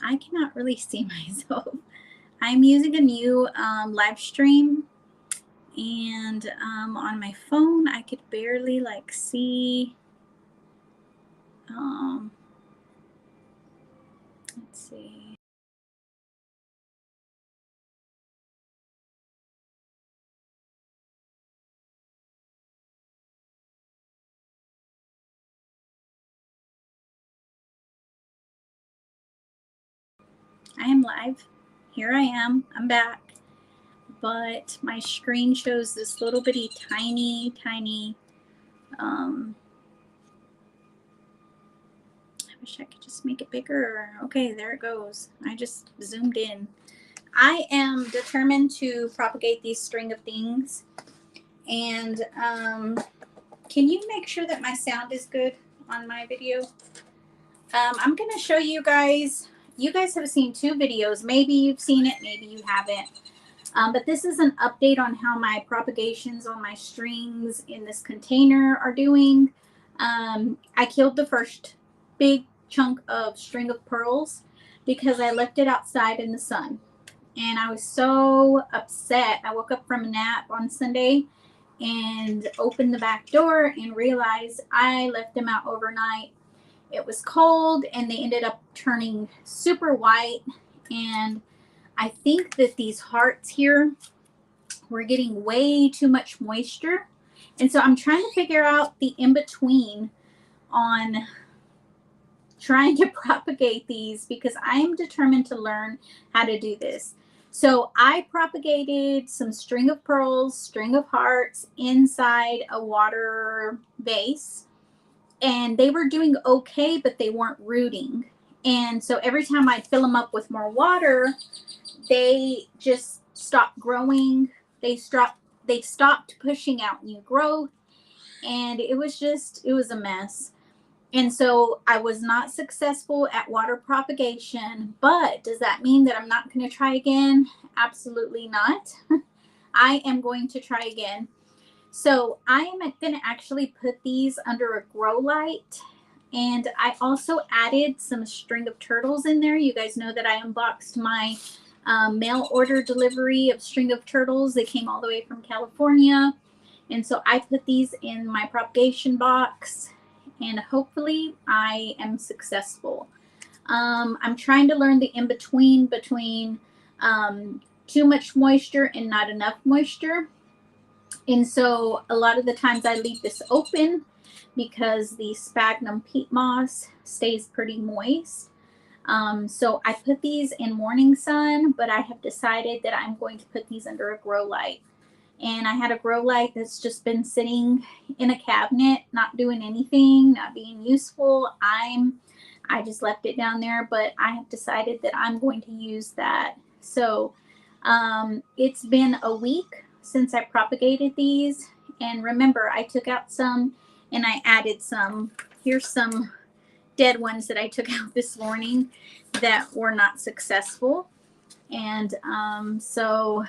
I cannot really see myself. I'm using a new live stream, and on my phone I could barely like see. Um, let's see. I am live. Here I am. I'm back. But my screen shows this little bitty tiny. Um, I wish I could just make it bigger. Okay, there it goes. I just zoomed in. I am determined to propagate these string of things. And can you make sure that my sound is good on my video? I'm going to show you guys. You guys have seen two videos. Maybe you've seen it, maybe you haven't. But this is an update on how my propagations on my strings in this container are doing. I killed the first big chunk of string of pearls because I left it outside in the sun. And I was so upset. I woke up from a nap on Sunday and opened the back door and realized I left them out overnight. It was cold and they ended up turning super white. And I think that these hearts here were getting way too much moisture. And so I'm trying to figure out the in-between on trying to propagate these because I am determined to learn how to do this. So I propagated some string of pearls, string of hearts inside a water vase, and they were doing okay, but they weren't rooting. And so every time I'd fill them up with more water, they just stopped growing. They stopped pushing out new growth, and it was a mess. And so I was not successful at water propagation. But does that mean that I'm not going to try again? Absolutely not. I am going to try again. So I am going to actually put these under a grow light. And I also added some string of turtles in there. You guys know that I unboxed my mail order delivery of string of turtles. They came all the way from California. And so I put these in my propagation box, and hopefully I am successful. I'm trying to learn the in-between between too much moisture and not enough moisture. And so a lot of the times I leave this open because the sphagnum peat moss stays pretty moist. So I put these in morning sun, but I have decided that I'm going to put these under a grow light. And I had a grow light that's just been sitting in a cabinet, not doing anything, not being useful. I just left it down there, but I have decided that I'm going to use that. So it's been a week since I propagated these. And remember, I took out some and I added some. Here's some dead ones that I took out this morning that were not successful. And so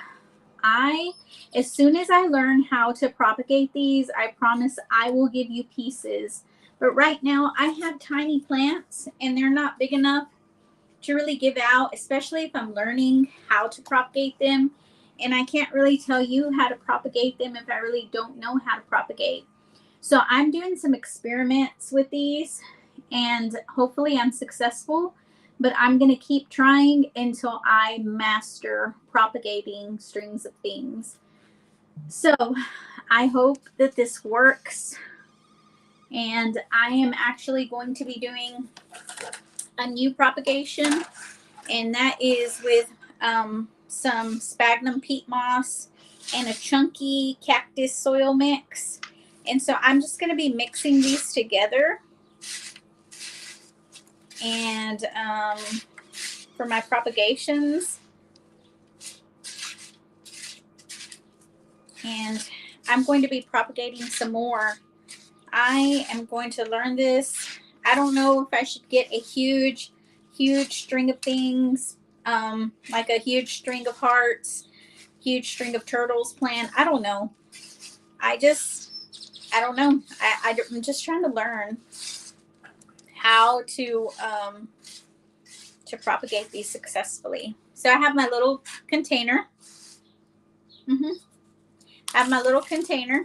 as soon as I learn how to propagate these, I promise I will give you pieces. But right now I have tiny plants and they're not big enough to really give out, especially if I'm learning how to propagate them. And I can't really tell you how to propagate them if I really don't know how to propagate. So I'm doing some experiments with these and hopefully I'm successful, but I'm going to keep trying until I master propagating strings of things. So I hope that this works. And I am actually going to be doing a new propagation, and that is with some sphagnum peat moss and a chunky cactus soil mix. And so I'm just going to be mixing these together. And for my propagations, and I'm going to be propagating some more. I am going to learn this. I don't know if I should get a huge string of things, like a huge string of hearts, huge string of turtles plant. I don't know. I don't know. I'm just trying to learn how to to propagate these successfully. So I have my little container. I have my little container,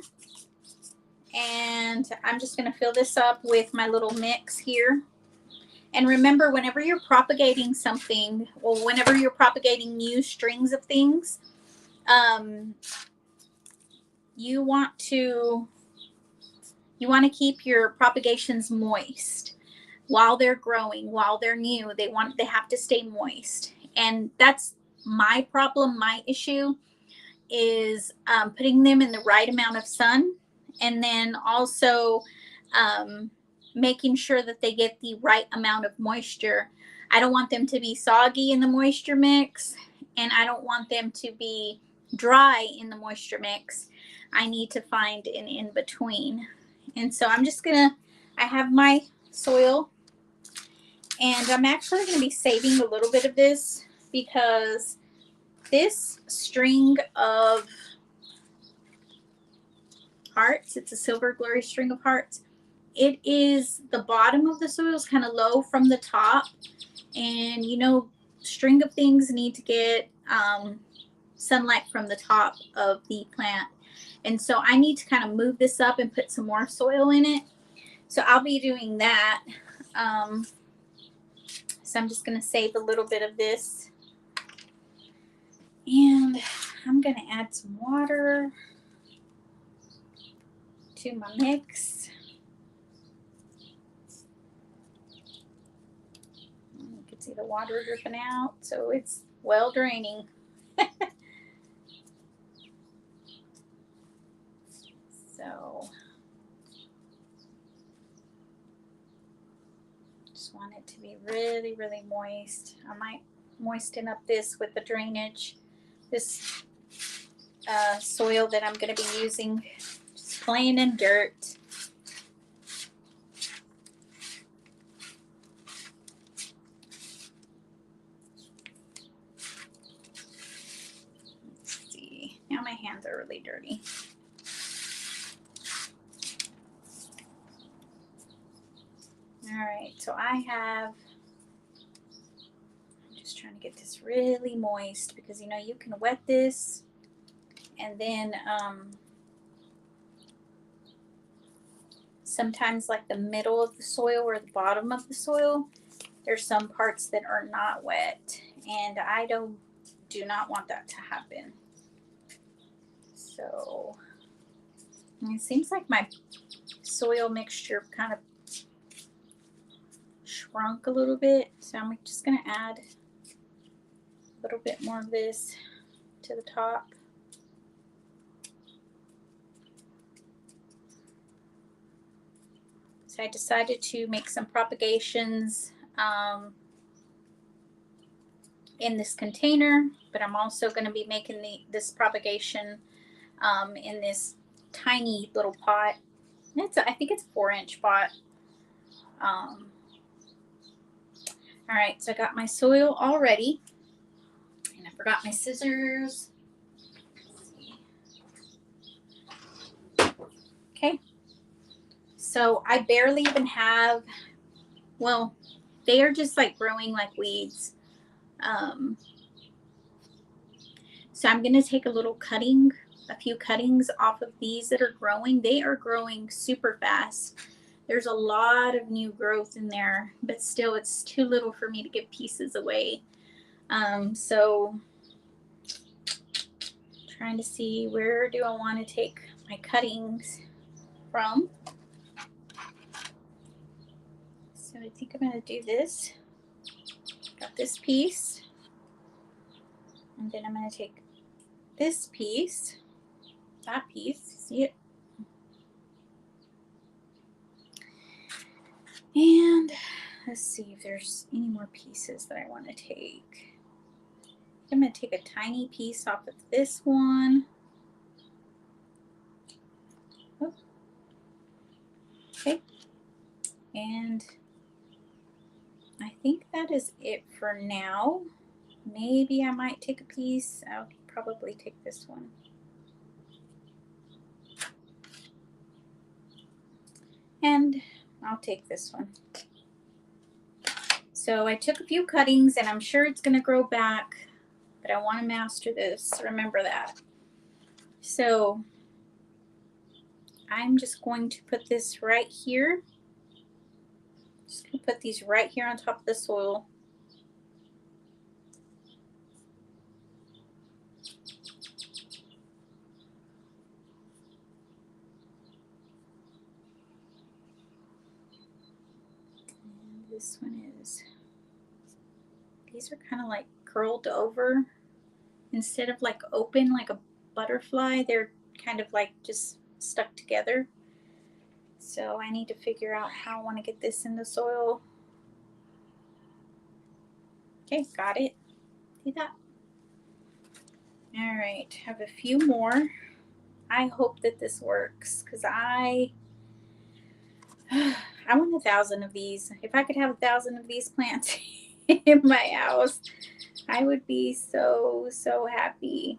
and I'm just going to fill this up with my little mix here. And remember, whenever you're propagating something, or whenever you're propagating new strings of things, you want to keep your propagations moist while they're growing, while they're new. They have to stay moist, and that's my problem. My issue is putting them in the right amount of sun, and then also making sure that they get the right amount of moisture. I don't want them to be soggy in the moisture mix, and I don't want them to be dry in the moisture mix. I need to find an in between. And so I'm just gonna, I have my soil, and I'm actually gonna be saving a little bit of this because this string of hearts, it's a silver glory string of hearts, it is, the bottom of the soil is kind of low from the top, and you know, string of things need to get sunlight from the top of the plant. And so I need to kind of move this up and put some more soil in it. So I'll be doing that. So I'm just going to save a little bit of this. And I'm going to add some water to my mix. You can see the water dripping out, so it's well draining. So just want it to be really, really moist. I might moisten up this with the drainage, this soil that I'm going to be using, just plain in dirt. Let's see. Now my hands are really dirty. All right, so I'm just trying to get this really moist, because you know, you can wet this, and then sometimes like the middle of the soil or the bottom of the soil, there's some parts that are not wet, and I do not want that to happen. So it seems like my soil mixture kind of shrunk a little bit, so I'm just going to add a little bit more of this to the top. So I decided to make some propagations in this container, but I'm also going to be making this propagation in this tiny little pot. I think it's a 4-inch pot. All right, so I got my soil all ready, and I forgot my scissors. Okay, so I barely even have, well, they are just like growing like weeds. So I'm going to take a few cuttings off of these that are growing. They are growing super fast. There's a lot of new growth in there, but still it's too little for me to give pieces away. So trying to see, where do I want to take my cuttings from. So I think I'm going to do this. Got this piece, and then I'm going to take this piece, that piece, see it? And let's see if there's any more pieces that I want to take. I'm going to take a tiny piece off of this one. Oh. Okay. And I think that is it for now. Maybe I might take a piece. I'll probably take this one. And I'll take this one. So I took a few cuttings and I'm sure it's going to grow back, but I want to master this. Remember that. So I'm just going to put this right here. Just going to put these right here on top of the soil. And this one is, these are kind of like curled over. Instead of like open like a butterfly, they're kind of like just stuck together. So I need to figure out how I want to get this in the soil. Okay, got it. See that? All right, have a few more. I hope that this works because I want 1,000 of these. If I could have 1,000 of these plants in my house, I would be so, so happy.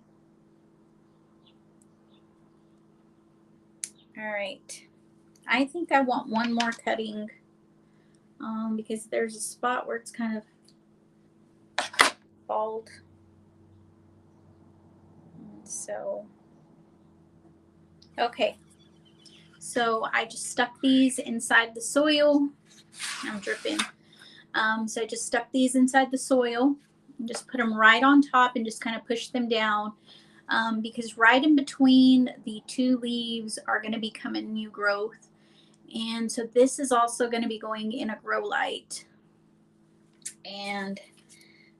All right. I think I want one more cutting because there's a spot where it's kind of bald. So, okay. So I just stuck these inside the soil. I'm dripping. So I just stuck these inside the soil and just put them right on top and just kind of push them down because right in between the two leaves are going to be coming new growth. And so this is also going to be going in a grow light. And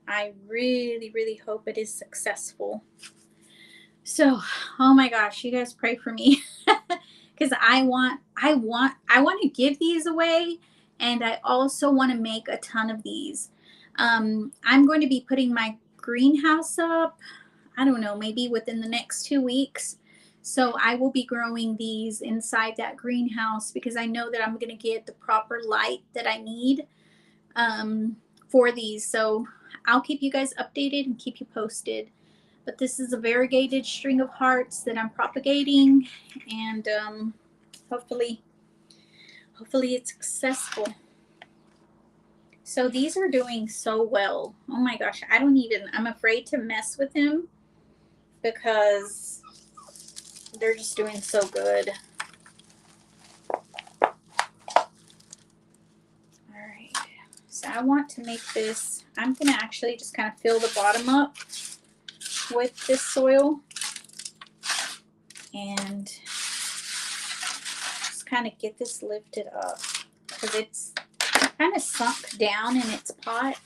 I really, really hope it is successful. So, oh my gosh, you guys pray for me because I want to give these away, and I also want to make a ton of these. I'm going to be putting my greenhouse up, I don't know, maybe within the next 2 weeks. So I will be growing these inside that greenhouse because I know that I'm going to get the proper light that I need for these. So I'll keep you guys updated and keep you posted. But this is a variegated string of hearts that I'm propagating, and hopefully it's successful. So these are doing so well. Oh my gosh, I'm afraid to mess with them because they're just doing so good. All right, so I want to make this, I'm going to actually just kind of fill the bottom up with this soil and just kind of get this lifted up because it's kind of sunk down in its pot.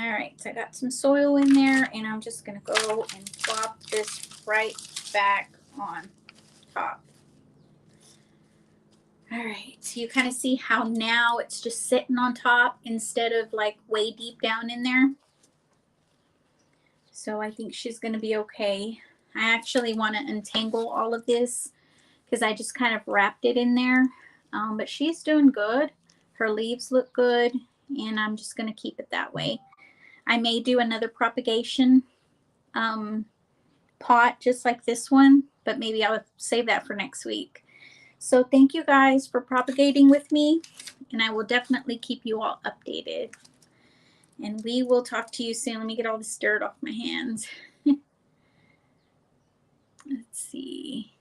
All right, so I got some soil in there and I'm just going to go and plop this right back on top. All right, so you kind of see how now it's just sitting on top instead of like way deep down in there. So I think she's going to be okay. I actually want to untangle all of this because I just kind of wrapped it in there. But she's doing good. Her leaves look good, and I'm just going to keep it that way. I may do another propagation pot just like this one, but maybe I'll save that for next week. So thank you guys for propagating with me, and I will definitely keep you all updated. And we will talk to you soon. Let me get all this dirt off my hands. Let's see.